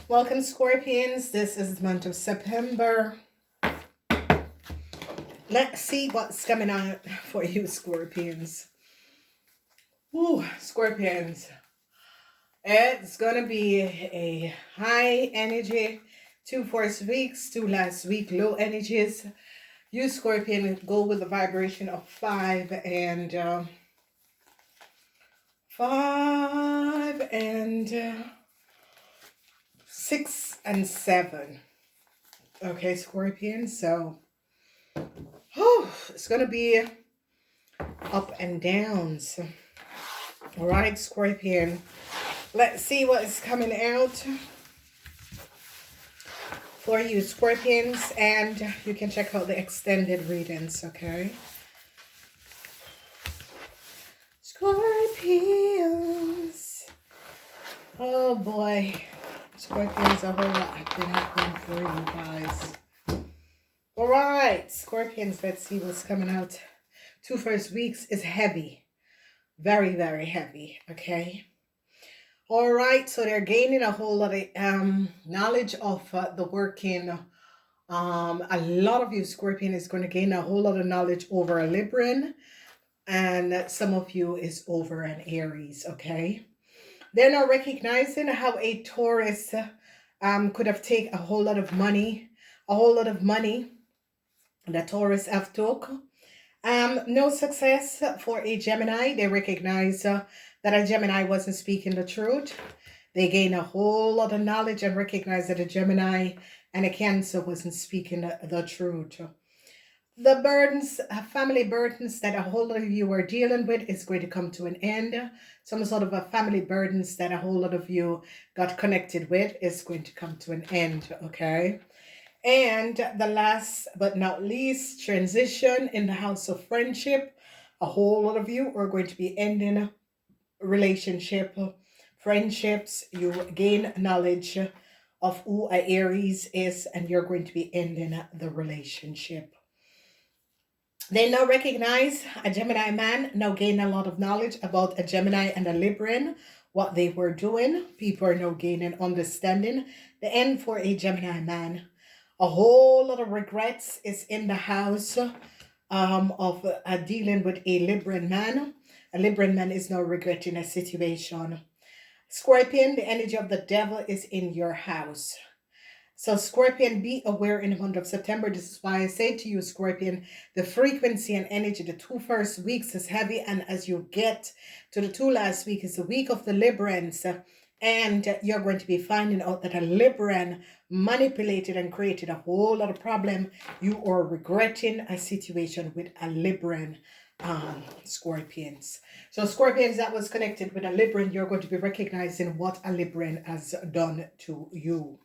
Welcome, Scorpions. This is the month of September. Let's see what's coming out for you, Scorpions. Ooh, Scorpions. It's going to be a high energy, 2 first weeks, 2 last week, low energies. You, Scorpion, go with the vibration of 5 and 6 and 7. Okay, Scorpion. So, it's going to be up and downs. All right, Scorpion. Let's see what is coming out for you, Scorpions, and you can check out the extended readings, okay? Scorpions. Oh boy. Scorpions, a whole lot has been happening for you guys. All right, Scorpions, let's see what's coming out. 2 first weeks is heavy. Very, very heavy, okay? All right, so they're gaining a whole lot of knowledge of the working. A lot of you, Scorpion, is going to gain a whole lot of knowledge over a Libran, and some of you is over an Aries, okay? They're not recognizing how a Taurus could have taken a whole lot of money that Taurus have took. No success for a Gemini. They recognize that a Gemini wasn't speaking the truth. They gain a whole lot of knowledge and recognize that a Gemini and a Cancer wasn't speaking the truth. The burdens, family burdens that a whole lot of you are dealing with is going to come to an end. Some sort of a family burdens that a whole lot of you got connected with is going to come to an end, okay? And the last but not least, transition in the house of friendship. A whole lot of you are going to be ending relationship, friendships. You gain knowledge of who a Aries is, and you're going to be ending the relationship. They now recognize a Gemini man, now gain a lot of knowledge about a Gemini and a Libran, what they were doing. People are now gaining understanding. The end for a Gemini man. A whole lot of regrets is in the house of dealing with a Libran man. A Libran man is now regretting a situation. Scorpion, the energy of the devil is in your house. So Scorpion, be aware in the month of September. This is why I say to you, Scorpion, the frequency and energy, the 2 first weeks is heavy. And as you get to the 2 last week, is the week of the Librans. And you're going to be finding out that a Libran manipulated and created a whole lot of problem. You are regretting a situation with a Libran, Scorpions. So Scorpions that was connected with a Libran, you're going to be recognizing what a Libran has done to you.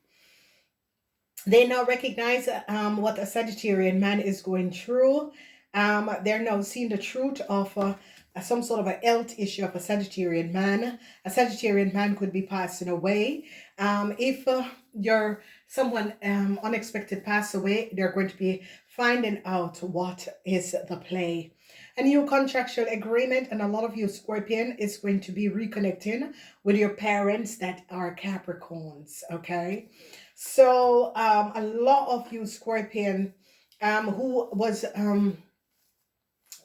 They now recognize what a Sagittarian man is going through. They're now seeing the truth of some sort of a health issue of a Sagittarian man. A Sagittarian man could be passing away. If you're someone unexpected pass away, they're going to be finding out what is the play. A new contractual agreement, and a lot of you, Scorpion, is going to be reconnecting with your parents that are Capricorns, okay? So a lot of you, Scorpion, who was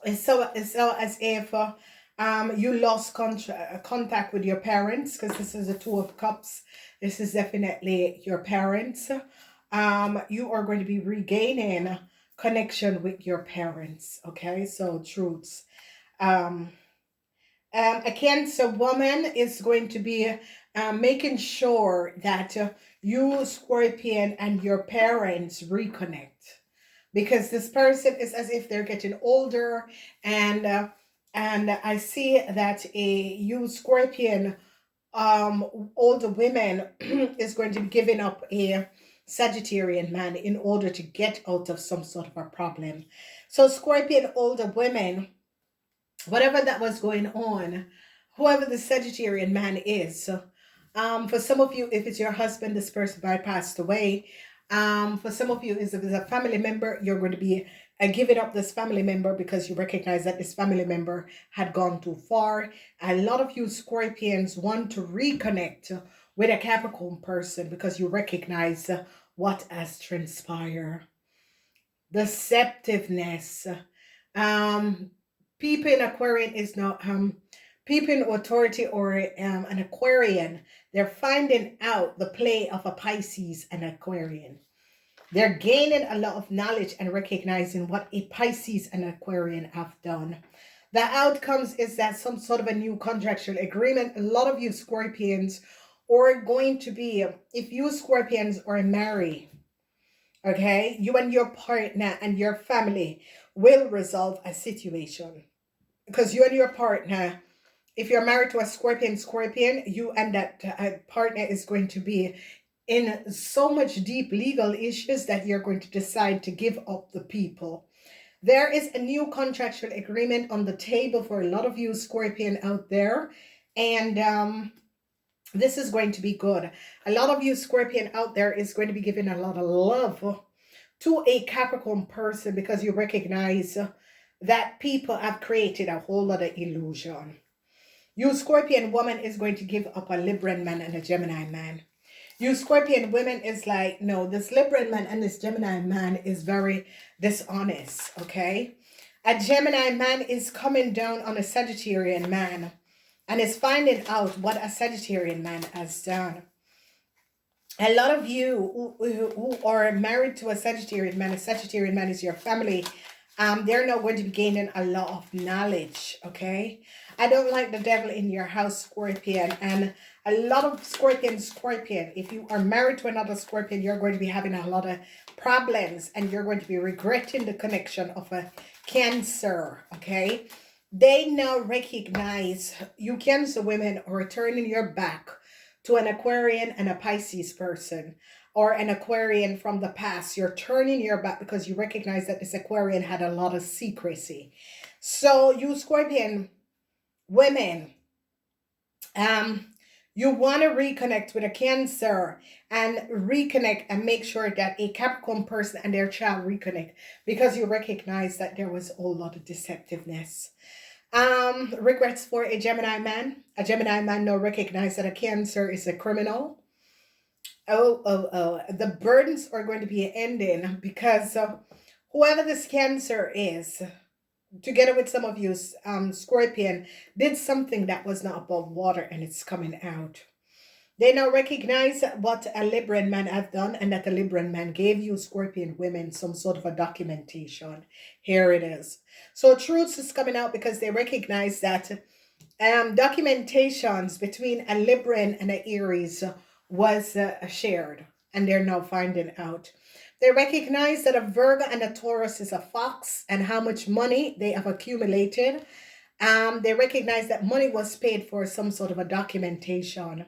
it's so as if you lost contact with your parents, because this is a Two of Cups. This is definitely your parents. You are going to be regaining connection with your parents. Okay, so truths. A Cancer woman is going to be making sure that you, Scorpion, and your parents reconnect, because this person is as if they're getting older, and I see that you, Scorpion, older women is going to be giving up a Sagittarian man in order to get out of some sort of a problem. So Scorpion, older women, whatever that was going on, whoever the Sagittarian man is, for some of you, if it's your husband, this person passed away. For some of you, if it's a family member, you're going to be giving up this family member because you recognize that this family member had gone too far. A lot of you, Scorpions, want to reconnect with a Capricorn person because you recognize what has transpired. Deceptiveness. Um, People in Aquarian is not people in authority or an Aquarian. They're finding out the play of a Pisces and Aquarian. They're gaining a lot of knowledge and recognizing what a Pisces and Aquarian have done. The outcomes is that some sort of a new contractual agreement. A lot of you Scorpions are going to be, if you Scorpions are married, okay, you and your partner and your family will resolve a situation. Because you and your partner, if you're married to a Scorpion, you and that partner is going to be in so much deep legal issues that you're going to decide to give up the people. There is a new contractual agreement on the table for a lot of you Scorpion out there. And this is going to be good. A lot of you Scorpion out there is going to be giving a lot of love to a Capricorn person because you recognize that people have created a whole lot of illusion. You Scorpion woman is going to give up a Libran man and a Gemini man. You Scorpion women is like, no, this Libran man and this Gemini man is very dishonest, okay? A Gemini man is coming down on a Sagittarian man and is finding out what a Sagittarian man has done. A lot of you who are married to a Sagittarian man is your family. They're not going to be gaining a lot of knowledge, okay? I don't like the devil in your house, Scorpion. And a lot of Scorpion, if you are married to another Scorpion, you're going to be having a lot of problems and you're going to be regretting the connection of a Cancer, okay? They now recognize you Cancer women are turning your back to an Aquarian and a Pisces person or an Aquarian from the past. You're turning your back because you recognize that this Aquarian had a lot of secrecy. So you Scorpion women, you want to reconnect with a Cancer and reconnect and make sure that a Capricorn person and their child reconnect because you recognize that there was a whole lot of deceptiveness. Regrets for a Gemini man. A Gemini man now recognize that a Cancer is a criminal. The burdens are going to be ending because whoever this Cancer is, together with some of you Scorpion, did something that was not above water and it's coming out. They now recognize what a Libran man have done and that the Libran man gave you Scorpion women some sort of a documentation. Here it is. So truths is coming out because they recognize that documentations between a Libran and an Aries was shared and they're now finding out. They recognize that a Virgo and a Taurus is a fox and how much money they have accumulated. They recognize that money was paid for some sort of a documentation.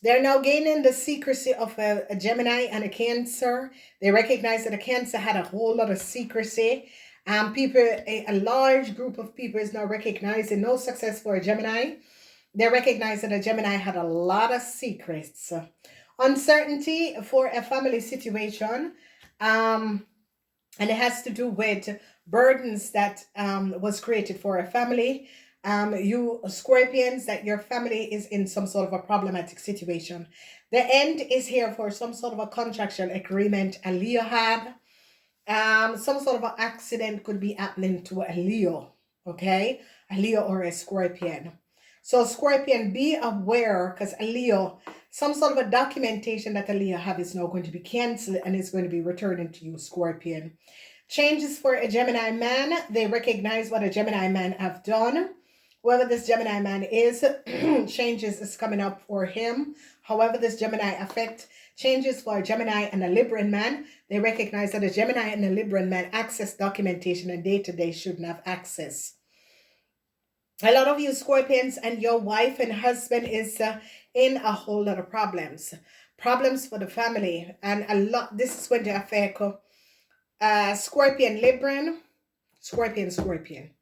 They're now gaining the secrecy of a Gemini and a Cancer. They recognize that a Cancer had a whole lot of secrecy. A large group of people is now recognizing no success for a Gemini. They recognize that a Gemini had a lot of secrets. Uncertainty for a family situation. And it has to do with burdens that was created for a family. You Scorpions, that your family is in some sort of a problematic situation. The end is here for some sort of a contractual agreement a Leo had. Some sort of an accident could be happening to a Leo, okay? A Leo or a Scorpion. So Scorpion, be aware because a Leo, some sort of a documentation that a Leo have is now going to be canceled and is going to be returning to you, Scorpion. Changes for a Gemini man. They recognize what a Gemini man have done. Whoever this Gemini man is, changes is coming up for him. However, this Gemini affect changes for a Gemini and a Libran man. They recognize that a Gemini and a Libran man access documentation and day-to-day shouldn't have access. A lot of you Scorpions and your wife and husband is in a whole lot of problems. Problems for the family. And a lot, this is going to affect Scorpion, Libran, Scorpion.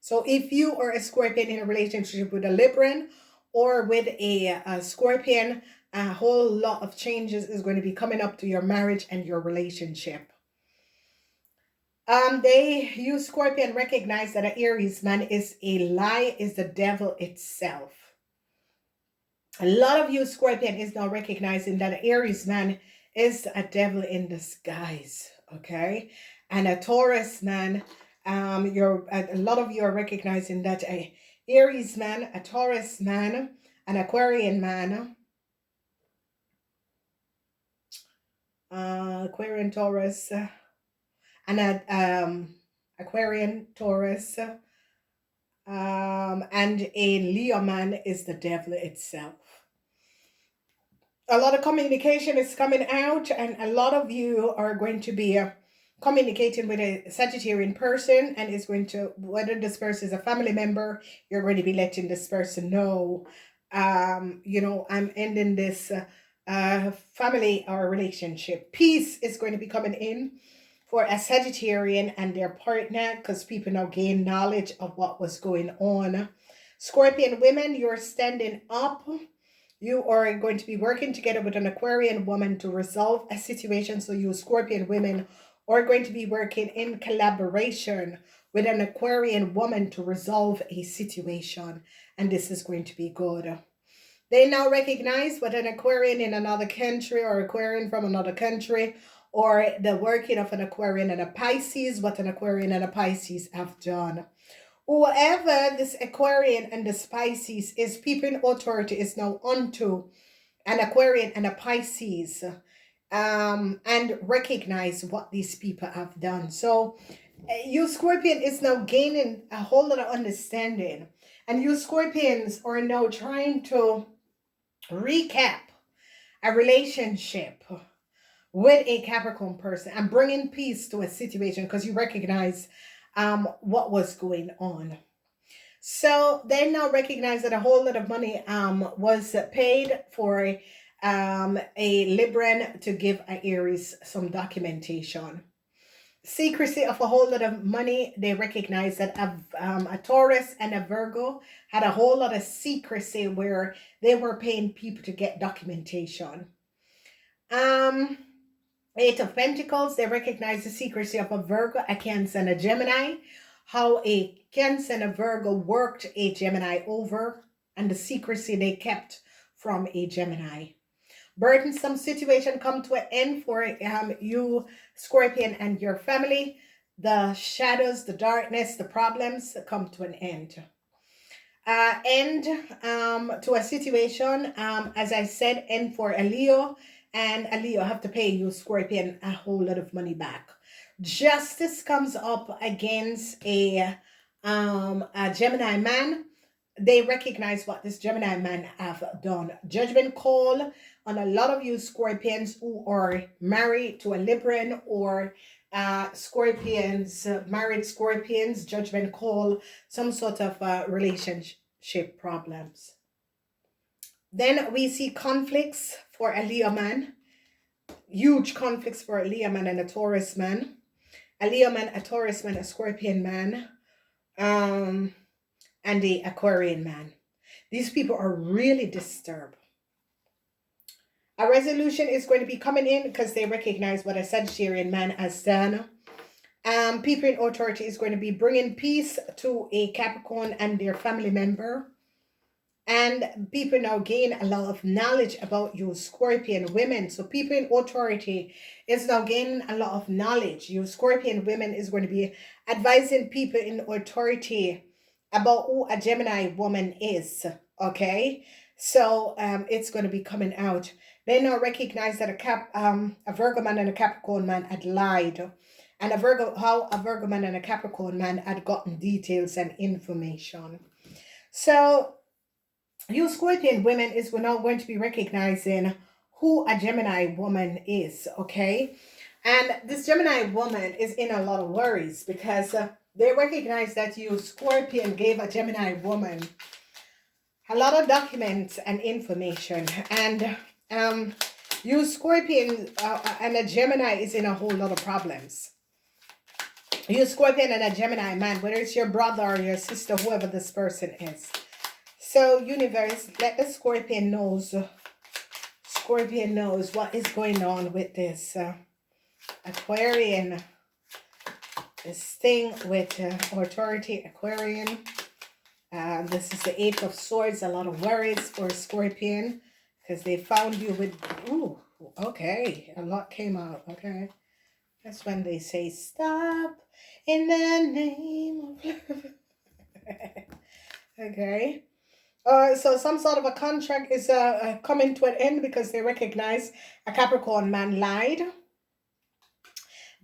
So if you are a Scorpion in a relationship with a Libran or with a Scorpion, a whole lot of changes is going to be coming up to your marriage and your relationship. You Scorpion recognize that an Aries man is a lie, is the devil itself. A lot of you Scorpion is now recognizing that Aries man is a devil in disguise, okay? And a Taurus man, you're a lot of you are recognizing that a Aries man, a Taurus man, an Aquarian man, Aquarian Taurus, and a Aquarian Taurus, and a Leo man is the devil itself. A lot of communication is coming out, and a lot of you are going to be communicating with a Sagittarian person, and it's going to, whether this person is a family member, you're going to be letting this person know, I'm ending this family or relationship. Peace is going to be coming in for a Sagittarian and their partner, because people now gain knowledge of what was going on. Scorpion women, you're standing up. You are going to be working together with an Aquarian woman to resolve a situation. So you Scorpion women are going to be working in collaboration with an Aquarian woman to resolve a situation. And this is going to be good. They now recognize what an Aquarian in another country or Aquarian from another country or the working of an Aquarian and a Pisces, what an Aquarian and a Pisces have done. Whoever this Aquarian and the Pisces is, people in authority is now onto an Aquarian and a Pisces, and recognize what these people have done. So you Scorpion is now gaining a whole lot of understanding, and you Scorpions are now trying to recap a relationship with a Capricorn person and bringing peace to a situation because you recognize what was going on. So they now recognize that a whole lot of money was paid for a Libran to give a Aries some documentation. Secrecy of a whole lot of money. They recognize that a Taurus and a Virgo had a whole lot of secrecy where they were paying people to get documentation. Eight of Pentacles, they recognize the secrecy of a Virgo, a Cancer, and a Gemini. How a Cancer and a Virgo worked a Gemini over, and the secrecy they kept from a Gemini. Burdensome situation come to an end for you Scorpion and your family. The shadows, the darkness, the problems come to an end. End to a situation, as I said, end for a Leo, and a Leo have to pay you Scorpion a whole lot of money back. Justice comes up against a Gemini man. They recognize what this Gemini man have done. Judgment call on a lot of you Scorpions who are married to a Libran or Scorpions, married Scorpions, judgment call, some sort of relationship problems. Then we see conflicts for a Leo man. Huge conflicts for a Leo man and a Taurus man. A Leo man, a Taurus man, a Scorpion man, and the Aquarian man. These people are really disturbed. A resolution is going to be coming in because they recognize what a Sagittarian man has done. People in authority is going to be bringing peace to a Capricorn and their family member. And people now gain a lot of knowledge about you Scorpion women. So people in authority is now gaining a lot of knowledge. You Scorpion women is going to be advising people in authority about who a Gemini woman is. Okay, so it's going to be coming out. They now recognize that a Virgo man and a Capricorn man had lied, and how a Virgo man and a Capricorn man had gotten details and information. So you Scorpion women is now going to be recognizing who a Gemini woman is. Okay, and this Gemini woman is in a lot of worries because they recognize that you Scorpion gave a Gemini woman a lot of documents and information, and you Scorpion and a Gemini is in a whole lot of problems. You Scorpion and a Gemini man, whether it's your brother or your sister, whoever this person is. So universe, let the Scorpion knows what is going on with this Aquarian, this thing with authority, Aquarian, This is the Eight of Swords. A lot of worries for Scorpion because they found you with, ooh, okay, a lot came out, okay. That's when they say, stop in the name of okay. So some sort of a contract is coming to an end because they recognize a Capricorn man lied.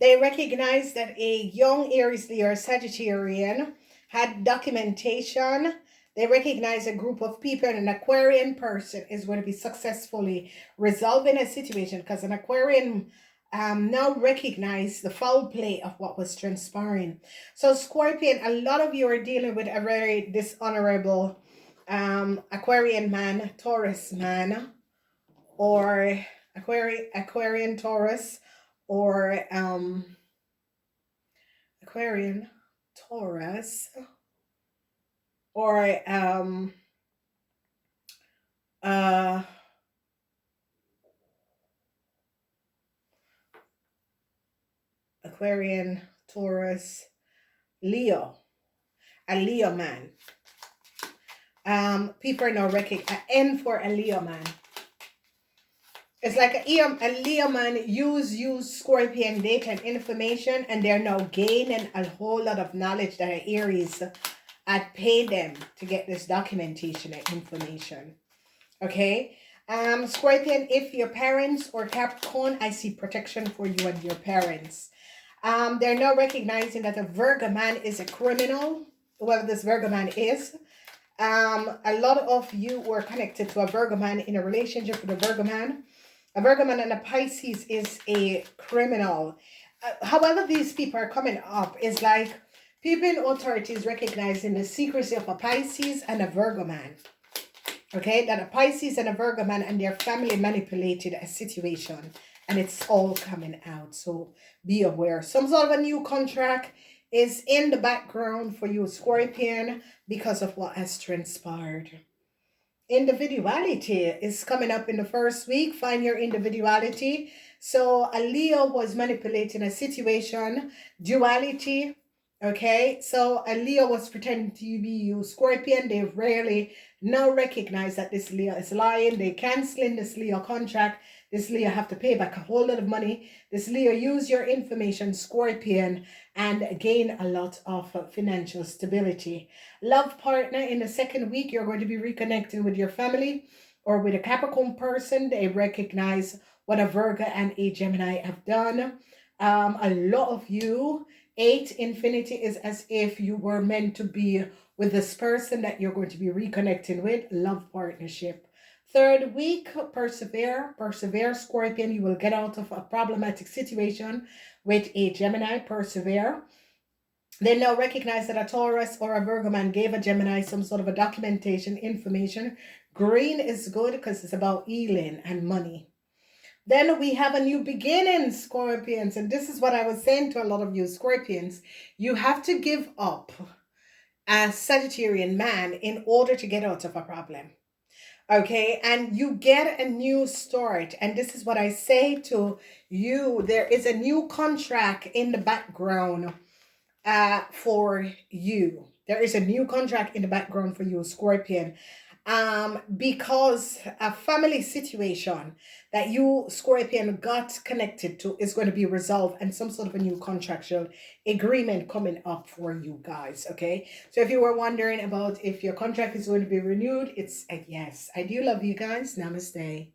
They recognize that a young Aries Leo or Sagittarian had documentation. They recognize a group of people, and an Aquarian person is going to be successfully resolving a situation because an Aquarian now recognize the foul play of what was transpiring. So Scorpion, a lot of you are dealing with a very dishonorable Aquarian man, Taurus man, or Aquarian Taurus, or Aquarian Taurus, or uh Aquarian Taurus Leo, a Leo man. People are now recognize N for a Leo man. It's like a Leo man use Scorpion data and information, and they're now gaining a whole lot of knowledge that an Aries had paid them to get this documentation and information. Okay. Scorpion, if your parents or Capricorn, I see protection for you and your parents. They're now recognizing that a Virgo man is a criminal, whoever this Virgo man is. A lot of you were connected to a Virgo man, in a relationship with a Virgo man. A Virgo man and a Pisces is a criminal. However, these people are coming up is like people in authorities recognizing the secrecy of a Pisces and a Virgo man. Okay, that a Pisces and a Virgo man and their family manipulated a situation, and it's all coming out. So be aware. Some sort of a new contract is in the background for you, Scorpion, because of what has transpired. Individuality is coming up in the first week. Find your individuality. So a Leo was manipulating a situation. Duality. Okay, so a Leo was pretending to be you, Scorpion. They rarely now recognize that this Leo is lying. They canceling this Leo contract. This Leo have to pay back a whole lot of money. This Leo use your information, Scorpion, and gain a lot of financial stability. Love partner, in the second week, you're going to be reconnecting with your family or with a Capricorn person. They recognize what a Virgo and a Gemini have done. A lot of you, 8 infinity is as if you were meant to be with this person that you're going to be reconnecting with. Love partnership. Third week, persevere, Scorpion. You will get out of a problematic situation with a Gemini. Persevere. They now recognize that a Taurus or a Virgo man gave a Gemini some sort of a documentation, information. Green is good because it's about healing and money. Then we have a new beginning, Scorpions. And this is what I was saying to a lot of you, Scorpions. You have to give up a Sagittarian man in order to get out of a problem. Okay, and you get a new start. And this is what I say to you. There is a new contract in the background for you. There is a new contract in the background for you, Scorpion. Because a family situation that you, Scorpion, got connected to is going to be resolved, and some sort of a new contractual agreement coming up for you guys. Okay, so if you were wondering about if your contract is going to be renewed, it's a yes. I do love you guys. Namaste.